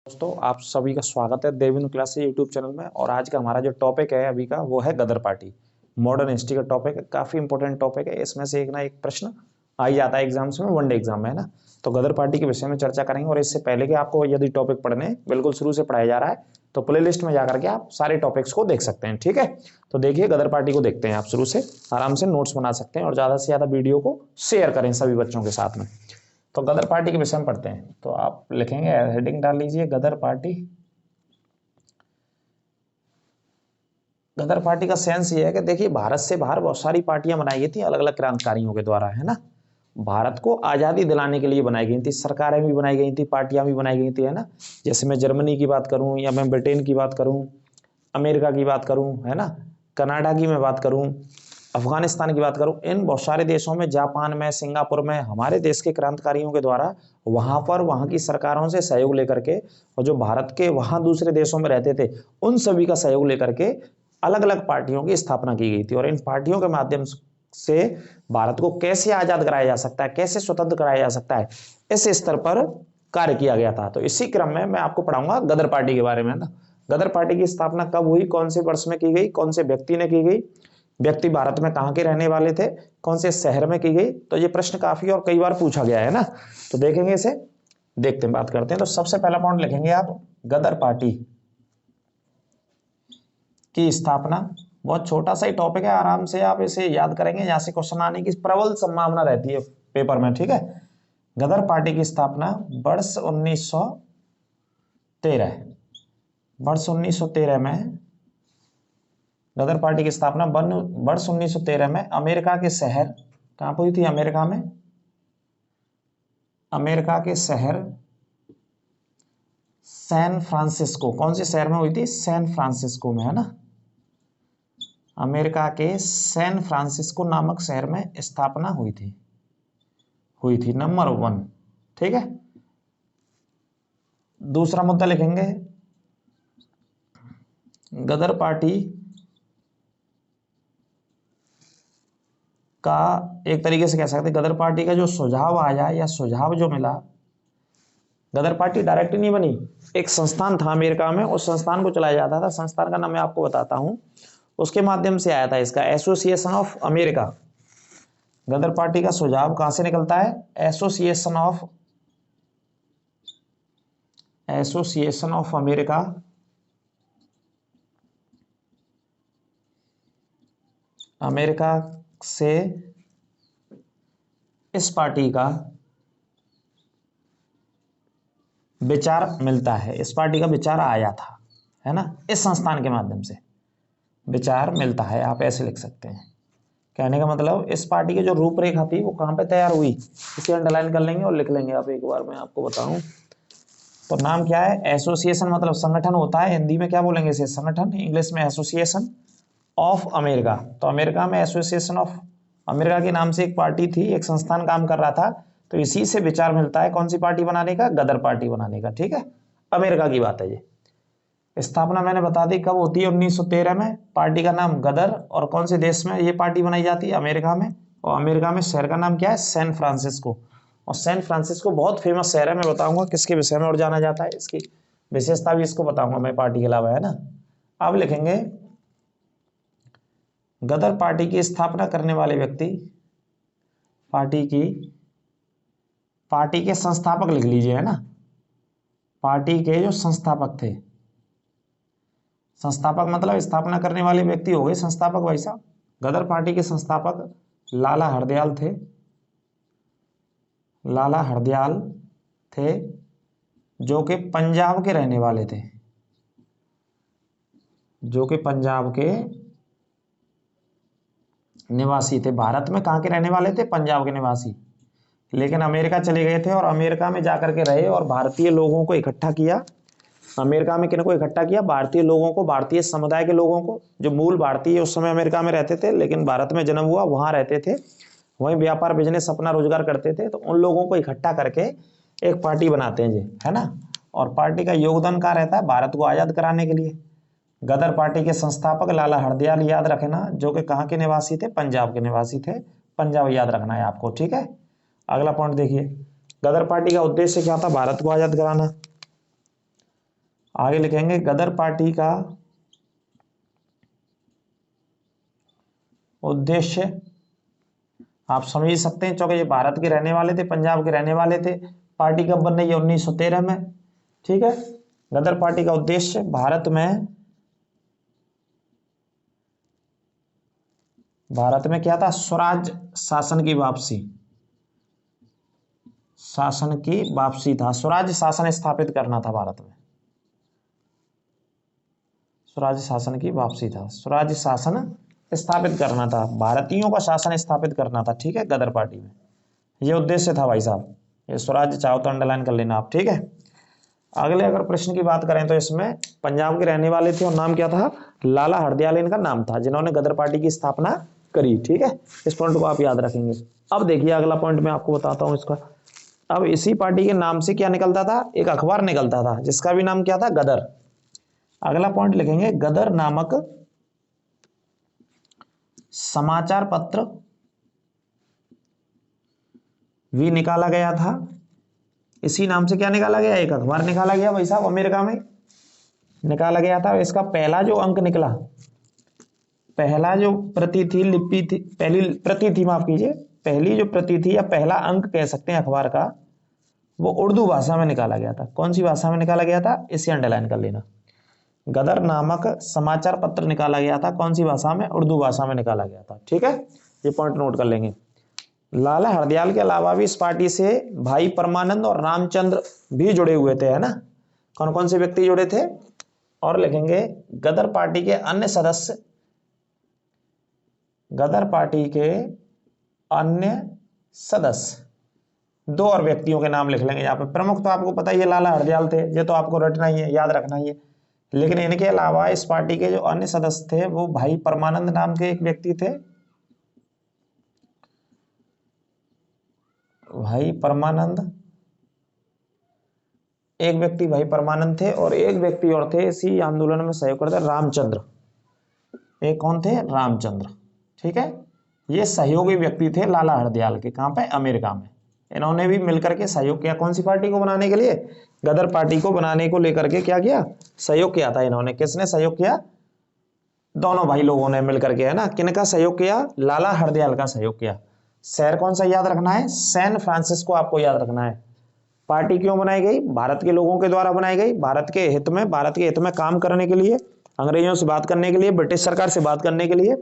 दोस्तों आप सभी का स्वागत है देवेंद्र क्लासेस यूट्यूब चैनल में। और आज का हमारा जो टॉपिक है अभी का वो है गदर पार्टी। मॉडर्न हिस्ट्री का टॉपिक है, काफ़ी इंपॉर्टेंट टॉपिक है। इसमें से एक ना एक प्रश्न आ ही जाता है एग्जाम्स में, वनडे एग्जाम में, है ना। तो गदर पार्टी के विषय में चर्चा करेंगे। और इससे पहले कि आपको यदि टॉपिक पढ़ने बिल्कुल शुरू से पढ़ाया जा रहा है तो प्ले लिस्ट में जाकर के आप सारे टॉपिक्स को देख सकते हैं, ठीक है। तो देखिए गदर पार्टी को देखते हैं, आप शुरू से आराम से नोट्स बना सकते हैं और ज़्यादा से ज़्यादा वीडियो को शेयर करें सभी बच्चों के साथ में। तो गदर पार्टी के विषय में पढ़ते हैं। तो आप लिखेंगे, हेडिंग डाल लीजिए गदर पार्टी। गदर पार्टी का सेंस ये है कि देखिए भारत से बाहर बहुत सारी पार्टियां बनाई गई थी अलग अलग क्रांतिकारियों के द्वारा, है ना। भारत को आज़ादी दिलाने के लिए बनाई गई थी, सरकारें भी बनाई गई थी, पार्टियां भी बनाई गई थी, है ना। जैसे मैं जर्मनी की बात करूं या मैं ब्रिटेन की बात करूं, अमेरिका की बात करूं, है ना, कनाडा की मैं बात करूं, अफगानिस्तान की बात करूं, इन बहुत सारे देशों में, जापान में, सिंगापुर में, हमारे देश के क्रांतिकारियों के द्वारा वहां पर वहां की सरकारों से सहयोग लेकर के, और जो भारत के वहां दूसरे देशों में रहते थे उन सभी का सहयोग लेकर के अलग अलग पार्टियों की स्थापना की गई थी। और इन पार्टियों के माध्यम से भारत को कैसे आजाद कराया जा सकता है, कैसे स्वतंत्र कराया जा सकता है, इस स्तर पर कार्य किया गया था। तो इसी क्रम में मैं आपको पढ़ाऊंगा गदर पार्टी के बारे में ना। गदर पार्टी की स्थापना कब हुई, कौन से वर्ष में की गई, कौन से व्यक्ति ने की गई, व्यक्ति भारत में कहाँ के रहने वाले थे, कौन से शहर में की गई। तो ये प्रश्न काफी और कई बार पूछा गया है ना। तो देखेंगे इसे, देखते हैं, बात करते हैं। तो सबसे पहला पॉइंट लिखेंगे आप, गदर पार्टी की स्थापना। बहुत छोटा सा ही टॉपिक है, आराम से आप इसे याद करेंगे, यहाँ से क्वेश्चन आने की प्रबल संभावना रहती है पेपर में, ठीक है। गदर पार्टी की स्थापना वर्ष 1913, वर्ष 1913 में गदर पार्टी की स्थापना वर्ष 1913 में अमेरिका के शहर, कहां पर हुई थी, अमेरिका में, अमेरिका के शहर सैन फ्रांसिस्को, कौन से शहर में हुई थी, सैन फ्रांसिस्को में, है ना। अमेरिका के सैन फ्रांसिस्को नामक शहर में स्थापना हुई थी, नंबर 1, ठीक है। दूसरा मुद्दा लिखेंगे, गदर पार्टी का एक तरीके से कह सकते हैं, गदर पार्टी का जो सुझाव आया या सुझाव जो मिला, गदर पार्टी डायरेक्ट नहीं बनी, एक संस्थान था अमेरिका में, उस संस्थान को चलाया जाता था। संस्थान का नाम मैं आपको बताता हूं, उसके माध्यम से आया था इसका, association of America. Ghadar party का सुझाव कहां से निकलता है, एसोसिएशन ऑफ अमेरिका, अमेरिका से इस पार्टी का विचार मिलता है, इस पार्टी का विचार आया था, है ना, इस संस्थान के माध्यम से विचार मिलता है, आप ऐसे लिख सकते हैं। कहने का मतलब इस पार्टी की जो रूपरेखा थी वो कहां पे तैयार हुई, इसे अंडरलाइन कर लेंगे और लिख लेंगे। आप एक बार मैं आपको बताऊं तो नाम क्या है, एसोसिएशन मतलब संगठन होता है, हिंदी में क्या बोलेंगे इसे, संगठन, इंग्लिश में एसोसिएशन ऑफ अमेरिका। तो अमेरिका में एसोसिएशन ऑफ अमेरिका के नाम से एक पार्टी थी, एक संस्थान काम कर रहा था। तो इसी से विचार मिलता है कौन सी पार्टी बनाने का, गदर पार्टी बनाने का, ठीक है। अमेरिका की बात है ये। स्थापना मैंने बता दी कब होती है, 1913 में। पार्टी का नाम गदर, और कौन से देश में ये पार्टी बनाई जाती है, अमेरिका में। और अमेरिका में शहर का नाम क्या है, सैन फ्रांसिस्को। और सैन फ्रांसिस्को बहुत फेमस शहर है, मैं बताऊंगा किसके विषय में और जाना जाता है, इसकी विशेषता भी इसको बताऊंगा मैं पार्टी के अलावा, है ना। अब लिखेंगे गदर पार्टी की स्थापना करने वाले व्यक्ति, पार्टी के संस्थापक लिख लीजिए, है ना। पार्टी के जो संस्थापक थे, संस्थापक मतलब स्थापना करने वाले व्यक्ति हो गए संस्थापक भाई साहब। गदर पार्टी के संस्थापक लाला हरदयाल थे, जो कि पंजाब के रहने वाले थे, जो कि पंजाब के निवासी थे। भारत में कहाँ के रहने वाले थे, पंजाब के निवासी, लेकिन अमेरिका चले गए थे और अमेरिका में जाकर के रहे और भारतीय लोगों को इकट्ठा किया। अमेरिका में किनको इकट्ठा किया, भारतीय लोगों को, भारतीय समुदाय के लोगों को, जो मूल भारतीय उस समय अमेरिका में रहते थे लेकिन भारत में जन्म हुआ, वहां रहते थे, वहीं व्यापार बिजनेस अपना रोजगार करते थे। तो उन लोगों को इकट्ठा करके एक पार्टी बनाते हैं जी, है ना। और पार्टी का योगदान कहाँ रहता है, भारत को आजाद कराने के लिए। गदर पार्टी के संस्थापक लाला हरदयाल, याद रखना, जो कि कहाँ के निवासी थे, पंजाब के निवासी थे। पंजाब याद रखना है आपको, ठीक है। अगला पॉइंट देखिए, गदर पार्टी का उद्देश्य क्या था, भारत को आजाद कराना। आगे लिखेंगे गदर पार्टी का उद्देश्य, आप समझ ही सकते हैं क्योंकि ये भारत के रहने वाले थे, पंजाब के रहने वाले थे। पार्टी कब बन रही है? 1913 में। ठीक है, गदर पार्टी का उद्देश्य भारत में क्या था? स्वराज शासन की वापसी, था। स्वराज शासन स्थापित करना था भारत में, स्वराज शासन की वापसी था, स्वराज शासन स्थापित करना था, भारतीयों का शासन स्थापित करना था। ठीक है, गदर पार्टी में ये उद्देश्य था भाई साहब। ये स्वराज चाहो तो अंडरलाइन कर लेना आप। ठीक है, अगले अगर प्रश्न की बात करें तो इसमें पंजाब के रहने वाले थे और नाम क्या था? लाला हरदयाल इनका नाम था, जिन्होंने गदर पार्टी की स्थापना करी। ठीक है, इस पॉइंट को आप याद रखेंगे। अब देखिए अगला पॉइंट मैं आपको बताता हूं इसका। अब इसी पार्टी के नाम से क्या निकलता था? एक अखबार निकलता था जिसका भी नाम क्या था? गदर। अगला पॉइंट लिखेंगे गदर नामक समाचार पत्र भी निकाला गया था। इसी नाम से क्या निकाला गया? एक अखबार निकाला गया भाई साहब, अमेरिका में निकाला गया था। इसका पहला जो अंक निकला, पहला जो प्रति थी, लिपि थी, पहली प्रति थी, माफ कीजिए, पहली जो प्रति थी या पहला अंक कह सकते हैं अखबार का, वो उर्दू भाषा में निकाला गया था। कौन सी भाषा में निकाला गया था? इसे अंडरलाइन कर लेना। गदर नामक समाचार पत्र निकाला गया था कौन सी भाषा में? उर्दू भाषा में निकाला गया था। ठीक है, ये पॉइंट नोट कर लेंगे। लाला हरदयाल के अलावा भी इस पार्टी से भाई परमानंद और रामचंद्र भी जुड़े हुए थे, है ना। कौन कौन से व्यक्ति जुड़े थे? और लिखेंगे गदर पार्टी के अन्य सदस्य, गदर पार्टी के अन्य सदस्य, दो और व्यक्तियों के नाम लिख लेंगे यहाँ पे। प्रमुख तो आपको पता ही है लाला हरदयाल थे, ये तो आपको रटना ही है, याद रखना ही है। लेकिन इनके अलावा इस पार्टी के जो अन्य सदस्य थे वो भाई परमानंद नाम के एक व्यक्ति थे, भाई परमानंद, एक व्यक्ति भाई परमानंद थे और एक व्यक्ति और थे इसी आंदोलन में सहयोग करते, रामचंद्र। एक कौन थे? रामचंद्र। ठीक है, ये सहयोगी व्यक्ति थे लाला हरदयाल के। कहां पे? अमेरिका में। इन्होंने भी मिलकर के सहयोग किया कौन सी पार्टी को बनाने के लिए? गदर पार्टी को बनाने को लेकर के क्या किया? सहयोग किया था इन्होंने। किसने सहयोग किया? दोनों भाई लोगों ने मिलकर के, है ना। किनका सहयोग किया? लाला हरदयाल का सहयोग किया। शहर कौन सा याद रखना है? सैन फ्रांसिस्को आपको याद रखना है। पार्टी क्यों बनाई गई? भारत के लोगों के द्वारा बनाई गई, भारत के हित में काम करने के लिए, अंग्रेजों से बात करने के लिए, ब्रिटिश सरकार से बात करने के लिए।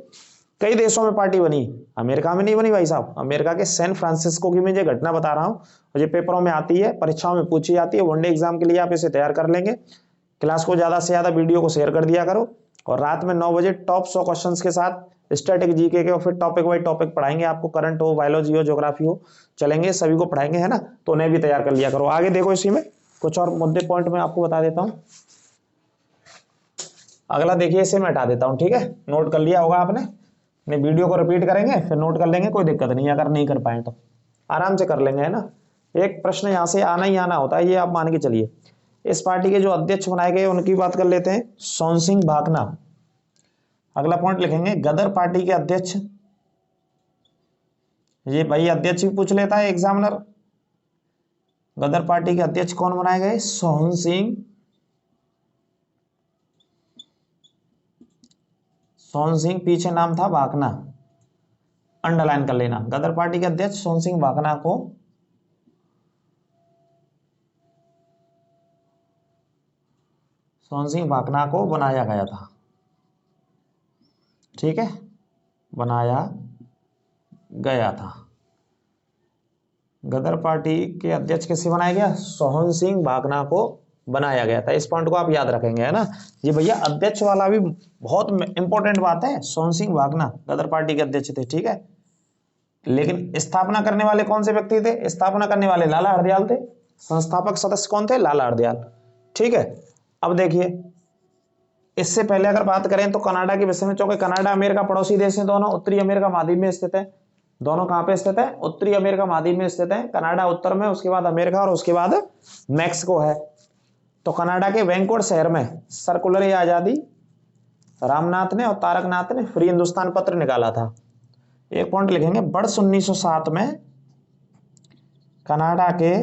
कई देशों में पार्टी बनी, अमेरिका में नहीं बनी भाई साहब। अमेरिका के सैन फ्रांसिस्को की मैं ये घटना बता रहा हूँ, मुझे पेपरों में आती है, परीक्षाओं में पूछी जाती है। वनडे एग्जाम के लिए आप इसे तैयार कर लेंगे। क्लास को ज्यादा से ज्यादा वीडियो को शेयर कर दिया करो और रात में 9 बजे टॉप 100 क्वेश्चंस के साथ स्टैटिक जीके के और फिर टॉपिक वाइज टॉपिक पढ़ाएंगे आपको। करंट हो, बायोलॉजी हो, ज्योग्राफी हो, चलेंगे, सभी को पढ़ाएंगे, है ना। तो उन्हें भी तैयार कर लिया करो। आगे देखो, इसी में कुछ और मुद्दे पॉइंट में आपको बता देता हूं। अगला देखिए, इसे मैं हटा देता हूं। ठीक है, नोट कर लिया होगा आपने। अपने वीडियो को रिपीट करेंगे फिर नोट कर लेंगे, कोई दिक्कत नहीं। अगर नहीं कर पाए तो आराम से कर लेंगे, है ना। एक प्रश्न यहां से आना ही आना होता है, ये आप मान के चलिए। इस पार्टी के जो अध्यक्ष बनाए गए उनकी बात कर लेते हैं, सोहन सिंह भाकना। अगला पॉइंट लिखेंगे गदर पार्टी के अध्यक्ष, ये भाई अध्यक्ष भी पूछ लेता है एग्जामिनर। गदर पार्टी के अध्यक्ष कौन बनाए गए? सोहन सिंह, सोहन सिंह पीछे नाम था भाकना, अंडरलाइन कर लेना। गदर पार्टी के अध्यक्ष सोहन सिंह भाकना को बनाया गया था। ठीक है, बनाया गया था। गदर पार्टी के अध्यक्ष किसे बनाया गया? सोहन सिंह भाकना को बनाया गया था। इस पॉइंट को आप याद रखेंगे, है ना। ये भैया अध्यक्ष वाला भी बहुत इंपॉर्टेंट बात है। सोहन सिंह भाकना गदर पार्टी के अध्यक्ष थे। ठीक है, लेकिन स्थापना करने वाले कौन से व्यक्ति थे? स्थापना करने वाले लाला हरदयाल थे। संस्थापक सदस्य कौन थे? लाला हरदयाल। ठीक है, अब देखिए, इससे पहले अगर बात करें तो कनाडा के विषय में, चूंकि कनाडा अमेरिका पड़ोसी देश है दोनों, उत्तरी अमेरिका महाद्वीप में स्थित है। दोनों कहां पे स्थित है? उत्तरी अमेरिका महाद्वीप में स्थित है। कनाडा उत्तर में, उसके बाद अमेरिका और उसके बाद मैक्सिको है। तो कनाडा के वैंकूवर शहर में सर्कुलर आजादी रामनाथ ने और तारकनाथ ने फ्री हिंदुस्तान पत्र निकाला था। एक पॉइंट लिखेंगे, वर्ष 1907 में कनाडा के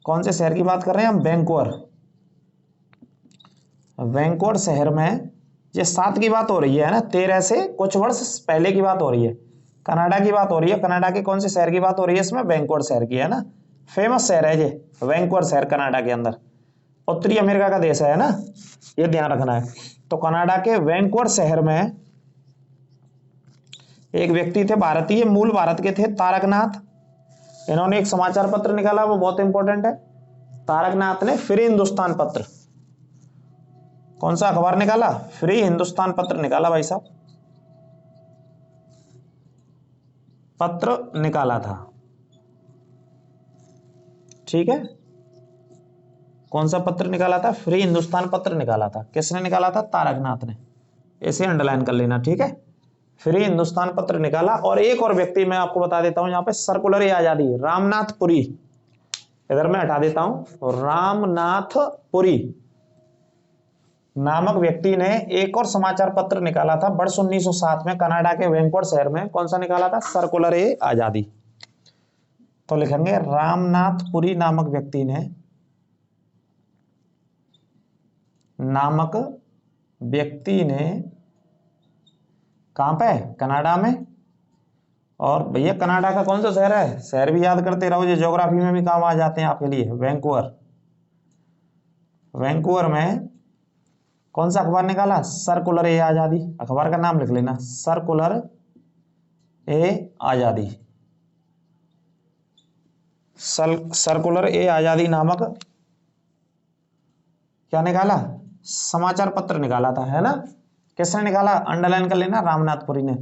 कौन से शहर की बात कर रहे हैं हम? वैंकूवर। वैंकूवर शहर में, ये 7 की बात हो रही है ना, 13 से कुछ वर्ष पहले की बात हो रही है, कनाडा की बात हो रही है। कनाडा के कौन से शहर की बात हो रही है इसमें? वैंकूवर शहर की, है ना। फेमस शहर है ये वैंकूवर शहर, कनाडा के अंदर, उत्तरी अमेरिका का देश है ना, ये ध्यान रखना है। तो कनाडा के वैंकूवर शहर में एक व्यक्ति थे, भारतीय मूल भारत के थे, तारकनाथ। इन्होंने एक समाचार पत्र निकाला, वो बहुत इंपॉर्टेंट है। तारकनाथ ने फ्री हिंदुस्तान पत्र, कौन सा अखबार निकाला? फ्री हिंदुस्तान पत्र निकाला भाई साहब, पत्र निकाला था, ठीक है। कौन सा पत्र निकाला था? फ्री हिंदुस्तान पत्र निकाला था। किसने निकाला था? तारकनाथ ने। इसे अंडरलाइन कर लेना, ठीक है। फ्री हिंदुस्तान पत्र निकाला। और एक और व्यक्ति मैं आपको बता देता हूं, यहां पे सर्कुलर ए आजादी, रामनाथ पुरी, इधर मैं हटा देता हूं, रामनाथ पुरी नामक व्यक्ति ने एक और समाचार पत्र निकाला था वर्ष 1907 में, कनाडा के वैंकूवर शहर में। कौन सा निकाला था? सर्कुलर ए आजादी। तो लिखेंगे रामनाथ पुरी नामक व्यक्ति ने, कहां पे? कनाडा में। और भैया कनाडा का कौन सा शहर है? शहर भी याद करते रहो, ये ज्योग्राफी में भी काम आ जाते हैं आपके लिए। वैंकूवर। वैंकूवर में कौन सा अखबार निकाला? सर्कुलर ए आजादी। अखबार का नाम लिख लेना, सर्कुलर ए आजादी। सर्कुलर ए आजादी नामक क्या निकाला? समाचार पत्र निकाला था, है ना। किसने निकाला? अंडरलाइन कर लेना, रामनाथपुरी ने।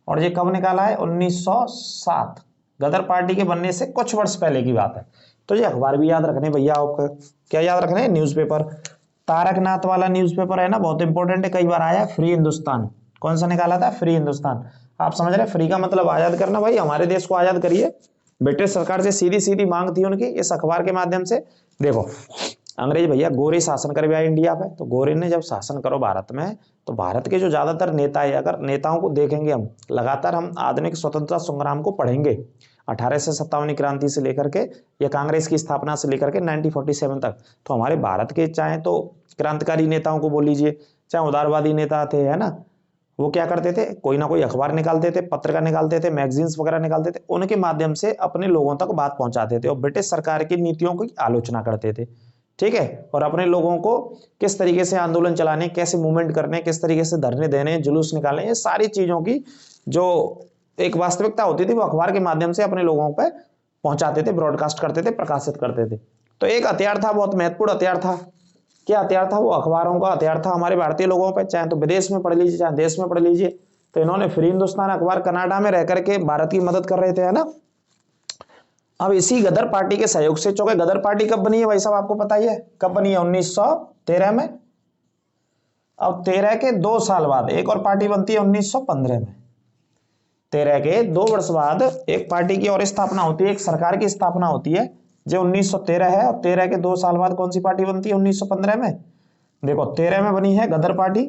और ये कब निकाला है? 1907, गदर पार्टी के बनने से कुछ वर्ष पहले की बात है। तो ये अखबार भी याद रखने भैया आपको, क्या याद रखने? न्यूज़पेपर। तारकनाथ वाला न्यूज़पेपर है ना, बहुत इंपॉर्टेंट है, कई बार आया। फ्री हिंदुस्तान। कौन सा निकाला था? फ्री हिंदुस्तान। आप समझ रहे, फ्री का मतलब आजाद करना। भाई हमारे देश को आजाद करिए। ब्रिटिश सरकार से सीधी सीधी मांग थी उनकी, इस अखबार के माध्यम से। देखो अंग्रेज भैया गोरे शासन कर आए इंडिया पे, तो गोरे ने जब शासन करो भारत में, तो भारत के जो ज्यादातर नेता है, अगर नेताओं को देखेंगे हम लगातार, हम आधुनिक स्वतंत्रता संग्राम को पढ़ेंगे 1857 क्रांति से लेकर के, या कांग्रेस की स्थापना से लेकर के 1947 तक, तो हमारे भारत के चाहे तो क्रांतिकारी नेताओं को बोल लीजिए, चाहे उदारवादी नेता थे, है ना, वो क्या करते थे? कोई ना कोई अखबार निकालते थे, पत्रिका निकालते थे, मैगजीन्स वगैरह निकालते थे, उनके माध्यम से अपने लोगों तक बात पहुंचाते थे और ब्रिटिश सरकार की नीतियों की आलोचना करते थे, ठीक है। और अपने लोगों को किस तरीके से आंदोलन चलाने, कैसे मूवमेंट करने, किस तरीके से धरने देने, जुलूस निकालने, ये सारी चीजों की जो एक वास्तविकता होती थी वो अखबार के माध्यम से अपने लोगों पर पहुंचाते थे, ब्रॉडकास्ट करते थे, प्रकाशित करते थे। तो एक हथियार था, बहुत महत्वपूर्ण हथियार था। क्या हथियार था? वो अखबारों का हथियार था हमारे भारतीय लोगों पर, चाहे तो विदेश में पढ़ लीजिए चाहे देश में पढ़ लीजिए। तो इन्होंने फ्री हिंदुस्तान अखबार कनाडा में रह करके भारत की मदद कर रहे थे, है ना। अब इसी गदर पार्टी के सहयोग से, चूंकि गदर पार्टी कब बनी है भाई साहब आपको पता ही है, कब बनी है? 1913 में। अब 13 के 2 साल बाद एक और पार्टी बनती है 1915 में। 13 के 2 वर्ष बाद एक पार्टी की और स्थापना होती है, एक सरकार की स्थापना होती है जो 1913 है। और 13 के 2 साल बाद कौन सी पार्टी बनती है? 1915 में। देखो 13 में बनी है गदर पार्टी,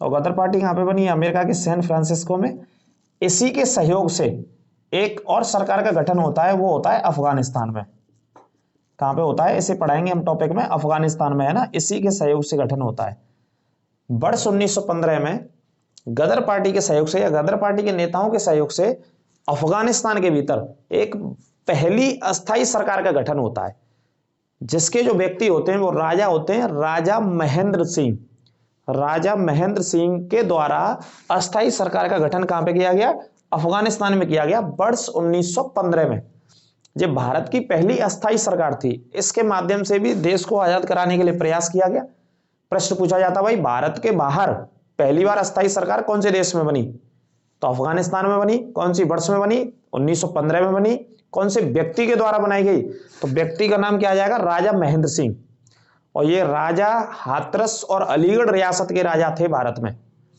और गदर पार्टी कहां पे बनी है? अमेरिका के सैन फ्रांसिस्को में। इसी के सहयोग से एक और सरकार का गठन होता है, वो होता है अफगानिस्तान में। कहां पे होता है? इसे पढ़ाएंगे हम टॉपिक में, अफगानिस्तान में, है ना। इसी के सहयोग से गठन होता है। वर्ष 1915 में गदर पार्टी के सहयोग से या गदर पार्टी के नेताओं के सहयोग से अफगानिस्तान के भीतर एक पहली अस्थाई सरकार का गठन होता है, जिसके जो व्यक्ति होते हैं वो राजा होते हैं, राजा महेंद्र सिंह। राजा महेंद्र सिंह के द्वारा अस्थाई सरकार का गठन कहां पे किया गया? अफगानिस्तान में किया गया, वर्ष 1915 में। ये भारत की पहली अस्थाई सरकार थी। इसके माध्यम से भी देश को आजाद कराने के लिए प्रयास किया गया। प्रश्न पूछा जाता भाई भारत के बाहर पहली बार अस्थाई सरकार कौन से देश में बनी? तो अफगानिस्तान में बनी। कौन सी वर्ष में बनी? 1915 में बनी। कौन से व्यक्ति के द्वारा बनाई गई? तो व्यक्ति का नाम क्या आ जाएगा? राजा महेंद्र सिंह। और ये राजा हाथरस और अलीगढ़ रियासत के राजा थे भारत में।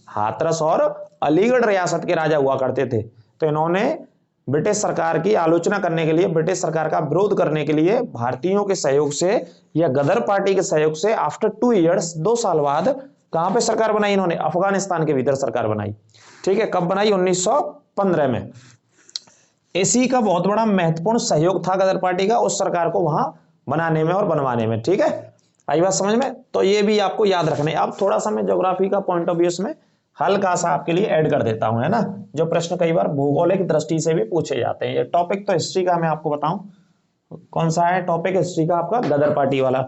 हाथरस और अलीगढ़ रियासत के राजा हुआ करते थे। तो इन्होंने ब्रिटिश सरकार की आलोचना करने के लिए, ब्रिटिश सरकार का विरोध करने के लिए भारतीयों के सहयोग से या गदर पार्टी के सहयोग से आफ्टर 2 इयर्स, 2 साल बाद कहां पे सरकार बनाई इन्होंने? अफगानिस्तान के भीतर सरकार बनाई, ठीक है। कब बनाई? 1915 में। इसी का बहुत बड़ा महत्वपूर्ण सहयोग था गदर पार्टी का उस सरकार को वहां बनाने में और बनवाने में। ठीक है, आई बात समझ में? तो ये भी आपको याद रखना है। अब थोड़ा सा मैं ज्योग्राफी का पॉइंट ऑफ व्यू में हल्का सा आपके लिए ऐड कर देता हूं, है ना, जो प्रश्न कई बार भूगोलिक दृष्टि से भी पूछे जाते हैं। ये टॉपिक तो हिस्ट्री का मैं आपको बताऊं, कौन सा है टॉपिक? हिस्ट्री का आपका गदर पार्टी वाला।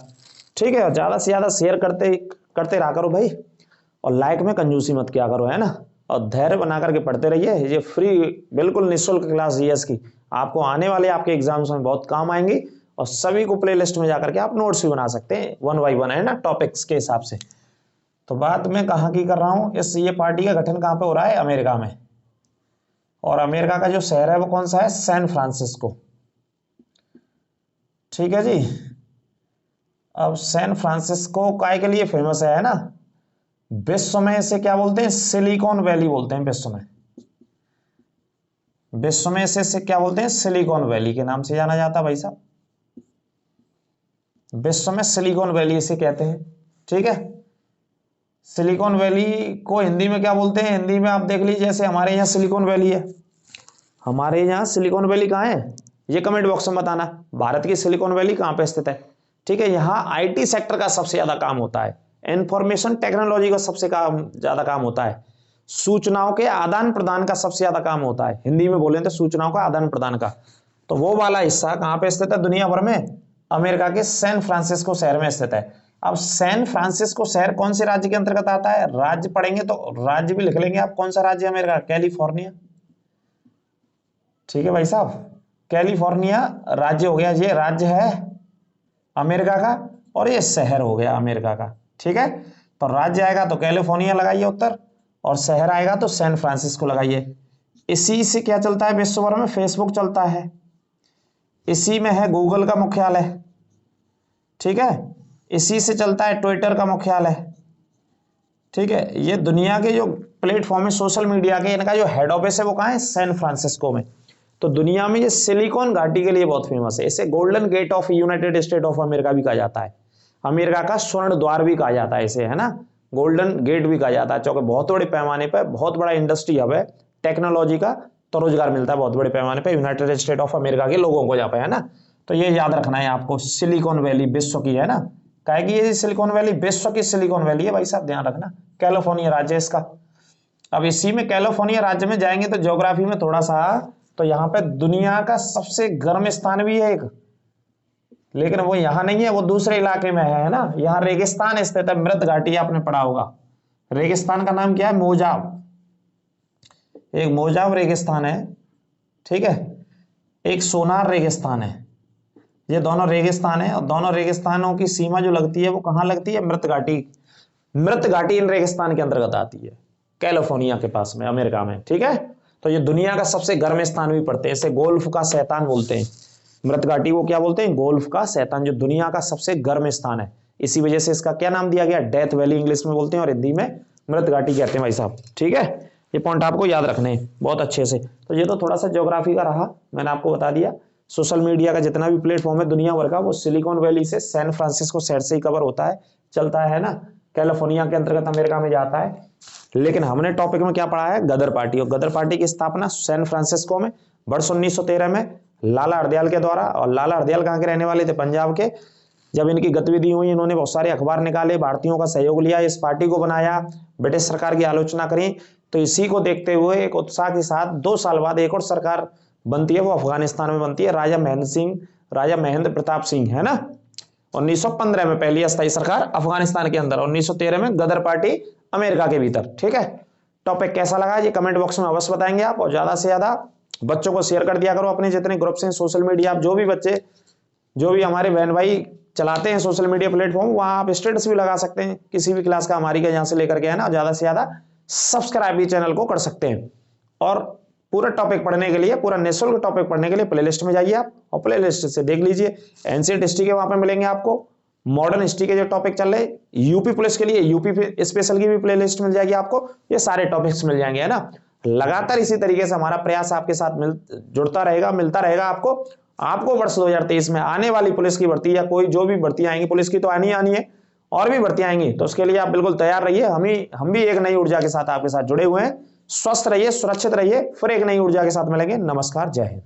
ठीक है, ज्यादा से ज्यादा शेयर करते रहा करो भाई, और लाइक में कंजूसी मत किया करो, है ना, और धैर्य बना करके पढ़ते रहिए। ये फ्री बिल्कुल निःशुल्क क्लास जीएस की आपको आने वाले आपके एग्जाम्स में बहुत काम आएंगी, और सभी को प्लेलिस्ट में जाकर के आप नोट्स भी बना सकते हैं 1 बाय 1, है ना, टॉपिक्स के हिसाब से। तो बात मैं कहाँ की कर रहा हूँ, ये पार्टी का गठन कहाँ पे हो रहा है? अमेरिका में। और अमेरिका का जो शहर है वो कौन सा है? San Francisco. ठीक है जी। अब सैन फ्रांसिस्को काय के लिए फेमस है ना? विश्व में इसे क्या बोलते हैं? सिलिकॉन वैली बोलते हैं विश्व में। विश्व में इसे क्या बोलते हैं? सिलिकॉन वैली के नाम से जाना जाता है भाई साहब। विश्व में सिलिकॉन वैली इसे कहते हैं। ठीक है, सिलिकॉन वैली को हिंदी में क्या बोलते हैं? हिंदी में आप देख लीजिए, जैसे हमारे यहाँ सिलिकॉन वैली है, हमारे यहाँ सिलिकॉन वैली कहाँ है? ये कमेंट बॉक्स में बताना, भारत की सिलिकॉन वैली कहाँ पे स्थित है। ठीक है, यहाँ आईटी सेक्टर का सबसे ज्यादा काम होता है, इंफॉर्मेशन टेक्नोलॉजी का सबसे ज्यादा काम होता है, सूचनाओं के आदान प्रदान का सबसे ज्यादा काम होता है। हिंदी में बोले तो सूचनाओं का आदान प्रदान का। तो वो वाला हिस्सा कहाँ पे स्थित है दुनिया भर में? अमेरिका के सैन फ्रांसिस्को शहर में स्थित है। अब सैन फ्रांसिस्को शहर कौन से राज्य के अंतर्गत आता है? राज्य पढ़ेंगे तो राज्य भी लिख लेंगे आप, कौन सा राज्य अमेरिका? कैलिफोर्निया। ठीक है भाई साहब, कैलिफोर्निया राज्य हो गया, ये राज्य है अमेरिका का, और ये शहर हो गया अमेरिका का। ठीक है, तो राज्य आएगा तो कैलिफोर्निया लगाइए उत्तर, और शहर आएगा तो सैन फ्रांसिस्को लगाइए। इसी से क्या चलता है विश्व भर में? फेसबुक चलता है, इसी में है गूगल का मुख्यालय। ठीक है, इसी से चलता है ट्विटर का मुख्यालय। ठीक है, ये दुनिया के जो प्लेटफॉर्म है सोशल मीडिया के, इनका जो हेड ऑफिस है वो कहाँ है? सैन फ्रांसिस्को में। तो दुनिया में ये सिलिकॉन घाटी के लिए बहुत फेमस है। इसे golden gate of United State of America भी कहा जाता है, अमेरिका का स्वर्ण द्वार भी कहा जाता है इसे, है ना, गोल्डन गेट भी कहा जाता है, क्योंकि बहुत बड़े पैमाने पर बहुत बड़ा इंडस्ट्री हब है टेक्नोलॉजी का, तो रोजगार मिलता है बहुत बड़े पैमाने पर यूनाइटेड स्टेट ऑफ अमेरिका के लोगों को, जहाँ पे, है ना। तो ये याद रखना है आपको, सिलिकॉन वैली विश्व की, है ना, कहे कि ये सिलिकॉन वैली विश्व की सिलिकॉन वैली है भाई साहब, ध्यान रखना। कैलिफोर्निया राज्य है इसका। अब इसी में कैलिफोर्निया राज्य में जाएंगे तो ज्योग्राफी में थोड़ा सा, तो यहाँ पे दुनिया का सबसे गर्म स्थान भी है एक, लेकिन वो यहाँ नहीं है, वो दूसरे इलाके में है ना। यहाँ रेगिस्तान स्थित है, मृत घाटी आपने पढ़ा होगा। रेगिस्तान का नाम क्या है? मोजाब। एक मोजाब रेगिस्तान है, ठीक है, एक सोनार रेगिस्तान है। ये दोनों रेगिस्तान है, और दोनों रेगिस्तानों की सीमा जो लगती है वो कहाँ लगती है? मृत घाटी। मृत घाटी इन रेगिस्तान के अंतर्गत आती है, कैलिफोर्निया के पास में, अमेरिका में। ठीक है, तो ये दुनिया का सबसे गर्म स्थान भी पड़ते हैं, इसे गोल्फ का शैतान बोलते हैं। मृत घाटी वो क्या बोलते हैं? गोल्फ का शैतान, जो दुनिया का सबसे गर्म स्थान है। इसी वजह से इसका क्या नाम दिया गया? डेथ वैली इंग्लिश में बोलते हैं, और हिंदी में मृत घाटी कहते हैं भाई साहब। ठीक है, ये पॉइंट आपको याद रखने हैं बहुत अच्छे से। तो ये तो थोड़ा सा ज्योग्राफी का रहा, मैंने आपको बता दिया। सोशल मीडिया का जितना भी प्लेटफॉर्म है दुनिया भर का, वो सिलिकॉन वैली से सैन फ्रांसिस्को शहर से ही कवर होता है, चलता है ना, कैलिफोर्निया के अंतर्गत अमेरिका में जाता है। लेकिन हमने टॉपिक में क्या पढ़ा है? गदर पार्टी। और गदर पार्टी की स्थापना सैन फ्रांसिस्को में वर्ष 1913 में लाला हरदयाल के द्वारा। और लाला हरदयाल कहाँ के रहने वाले थे? पंजाब के। जब इनकी गतिविधि हुई, इन्होंने बहुत सारे अखबार निकाले, भारतीयों का सहयोग लिया, इस पार्टी को बनाया, ब्रिटिश सरकार की आलोचना करी। तो इसी को देखते हुए एक उत्साह के साथ 2 साल बाद एक और सरकार बनती है, वो अफगानिस्तान में बनती है, राजा महेंद्र प्रताप सिंह, है ना। 1915 में पहली अस्थायी सरकार अफगानिस्तान के अंदर, 1913 में गदर पार्टी अमेरिका के भीतर। ठीक है, टॉपिक कैसा लगा ये कमेंट बॉक्स में अवश्य बताएंगे आप, और ज्यादा से ज्यादा बच्चों को शेयर कर दिया करो अपने जितने ग्रुप्स हैं सोशल मीडिया। आप जो भी बच्चे, जो भी हमारे बहन भाई चलाते हैं सोशल मीडिया प्लेटफॉर्म, वहां आप स्टेटस भी लगा सकते हैं किसी भी क्लास का, हमारी का यहाँ से लेकर के, है ना। ज्यादा से ज्यादा सब्सक्राइब भी चैनल को कर सकते हैं। और पूरा टॉपिक पढ़ने के लिए, पूरा निःशुल्क टॉपिक पढ़ने के लिए प्लेलिस्ट में जाइए आप, और प्लेलिस्ट से देख लीजिए। एंशिएंट हिस्ट्री के वहां पे मिलेंगे आपको, मॉडर्न हिस्ट्री के जो टॉपिक चल रहे, यूपी पुलिस के लिए यूपी स्पेशल की भी प्लेलिस्ट मिल जाएगी आपको, ये सारे टॉपिक्स मिल जाएंगे, है ना। लगातार इसी तरीके से हमारा प्रयास आपके साथ जुड़ता रहेगा, मिलता रहेगा आपको वर्ष 2023 में आने वाली पुलिस की भर्ती, या कोई जो भी भर्ती आएंगी पुलिस की, तो आनी है, और भी भर्ती आएंगी, तो उसके लिए आप बिल्कुल तैयार रहिए। हम भी एक नई ऊर्जा के साथ आपके साथ जुड़े हुए हैं। स्वस्थ रहिए, सुरक्षित रहिए, फिर एक नई ऊर्जा के साथ मिलेंगे। नमस्कार, जय हिंद।